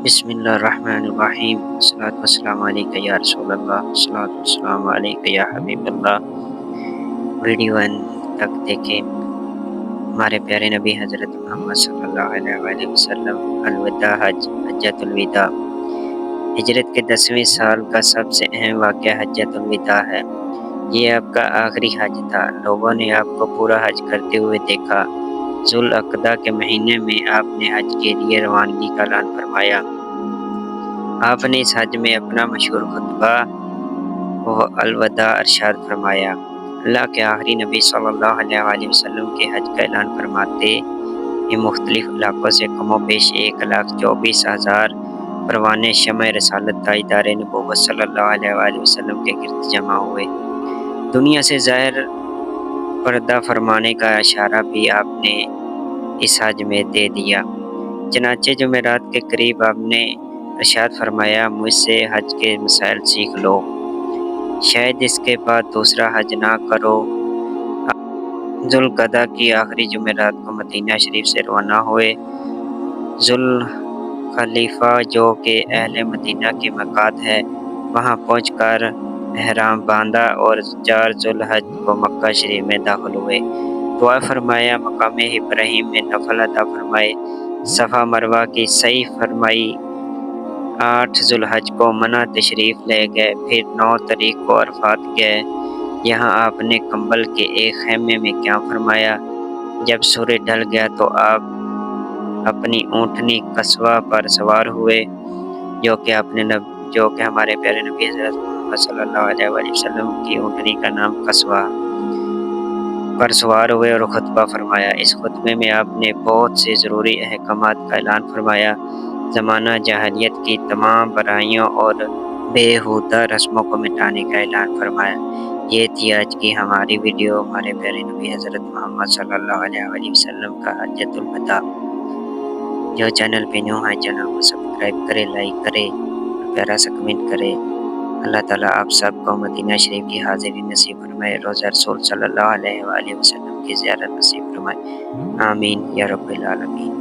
بسم اللہ الرحمن الرحیم، الصلاۃ والسلام علیک یا رسول اللہ، الصلاۃ والسلام علیک یا حبیب اللہ۔ ویڈیو اینڈ تک دیکھیں۔ ہمارے پیارے نبی حضرت محمد صلی اللہ علیہ وآلہ وسلم الوداع حج، حجۃ الوداع۔ ہجرت کے 10ویں سال کا سب سے اہم واقعہ حجۃ الوداع ہے۔ یہ آپ کا آخری حج تھا۔ لوگوں نے آپ کو پورا حج کرتے ہوئے دیکھا۔ ذوالقعدہ کے مہینے میں آپ نے حج کے لیے روانگی کا اعلان فرمایا۔ آپ نے اس حج میں اپنا مشہور خطبہ الوداع ارشاد فرمایا۔ اللہ کے آخری نبی صلی اللہ علیہ وآلہ وسلم کے حج کا اعلان فرماتے ہی مختلف علاقوں سے کم و بیش 1,24,000 پروانے شمع رسالت تاجدار نبوت صلی اللہ علیہ وآلہ وسلم کے گرد جمع ہوئے۔ دنیا سے ظاہر پردہ فرمانے کا اشارہ بھی آپ نے اس حج میں دے دیا۔ چنانچہ جمعرات کے قریب آپ نے ارشاد فرمایا، مجھ سے حج کے مسائل سیکھ لو، شاید اس کے بعد دوسرا حج نہ کرو۔ ذوالقعدہ کی آخری جمعرات کو مدینہ شریف سے روانہ ہوئے۔ ذوالخلیفہ جو کہ اہل مدینہ کی میقات ہے، وہاں پہنچ کر احرام باندھا اور 4 ذوالحج کو مکہ شریف میں داخل ہوئے۔ دعا فرمایا، مقام ابراہیم میں نفل ادا فرمائے، صفا مروہ کی سعی فرمائی۔ 8 ذوالحج کو منی تشریف لے گئے، پھر 9 تاریخ کو عرفات گئے۔ یہاں آپ نے کمبل کے ایک خیمے میں قیام فرمایا۔ جب سورج ڈھل گیا تو آپ اپنی اونٹنی قصوہ پر سوار ہوئے، جو کہ ہمارے پیارے نبی حضرت محمد صلی اللہ علیہ وآلہ وسلم کی اونٹنی کا نام قصوہ پر سوار ہوئے اور خطبہ فرمایا۔ اس خطبے میں آپ نے بہت سے ضروری احکامات کا اعلان فرمایا۔ زمانہ جاہلیت کی تمام برائیوں اور بےہودہ رسموں کو مٹانے کا اعلان فرمایا۔ یہ تھی آج کی ہماری ویڈیو، ہمارے پیارے نبی حضرت محمد صلی اللہ علیہ وآلہ وسلم کا حجۃ الوداع۔ جو چینل پہ نیو ہے، چینل کو سبسکرائب کرے، لائک کرے، پیارا سا کمنٹ کرے۔ اللہ تعالیٰ آپ سب کو مدینہ شریف کی حاضری نصیب فرمائے، روضہ رسول صلی اللہ علیہ وآلہ وسلم کی زیارت نصیب فرمائے۔ آمین یا رب العالمین۔